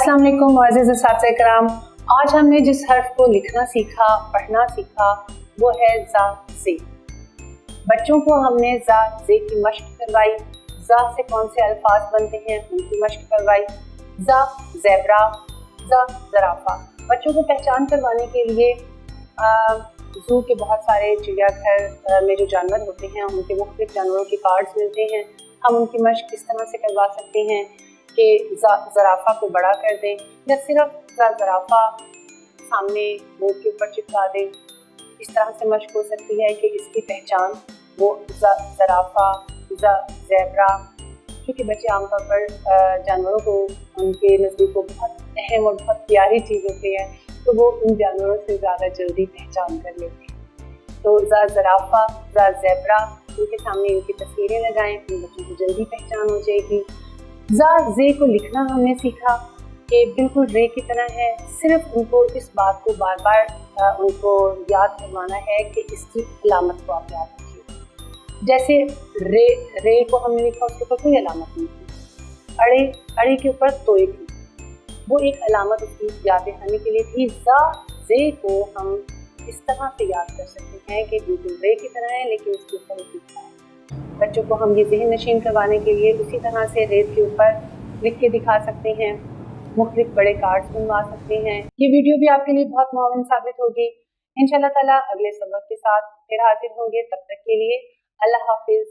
अस्सलाम वालेकुम मुअज़्ज़िज़ असातिज़ा किराम। आज हमने जिस हर्फ को लिखना सीखा, पढ़ना सीखा, वो है ज़ा ज़े। बच्चों को हमने ज़ा ज़े की मश्क करवाई, ज़ा से कौन से अल्फाज बनते हैं उनकी मश्क करवाई। ज़ा ज़ेबरा, ज़ा ज़राफ़ा। बच्चों को पहचान करवाने के लिए ज़ू के बहुत सारे चिड़ियाघर में जो जानवर होते हैं उनके मुख्तलिफ जानवरों के कार्ड्स मिलते हैं। हम उनकी मश्क इस तरह से करवा सकते हैं कि ज़राफ़ा को बड़ा कर दें या सिर्फ ज़राफ़ा सामने बोर्ड के ऊपर चिपका दें। इस तरह से मश्क हो सकती है कि इसकी पहचान वो ज़राफ़ा, ज़ेबरा, क्योंकि बच्चे आमतौर पर जानवरों को उनके नज़दीक को बहुत अहम और बहुत प्यारी चीज़ होती है, तो वो उन जानवरों से ज़्यादा जल्दी पहचान कर लेते हैं। तो ज़राफ़ा, ज़ेबरा, उनके सामने इनकी तस्वीरें लगाएं, उन बच्चों को जल्दी पहचान हो जाएगी। ज़ा ज़े को लिखना हमने सीखा कि बिल्कुल रे की तरह है, सिर्फ उनको इस बात को बार बार उनको याद करवाना है कि इसकी अलामत को आप याद रखिए। जैसे रे को हमने लिखा, उसके ऊपर कोई अलामत नहीं थी। अड़े के ऊपर तोय थी, वो एक अलामत उसकी याद दिखाने के लिए थी। ज़ा ज़े को हम इस तरह से याद कर सकते हैं कि बिल्कुल रे की तरह है लेकिन उसके ऊपर लिखा है। बच्चों को हम ये ज़हन नशीन करवाने के लिए उसी तरह से रेत के ऊपर लिख के दिखा सकते हैं, मुख्तलिफ बड़े कार्ड्स बनवा सकते हैं। ये वीडियो भी आपके लिए बहुत मुआविन साबित होगी। इंशाल्लाह ताला अगले सबक के साथ फिर हाजिर होंगे, तब तक के लिए अल्लाह हाफिज़।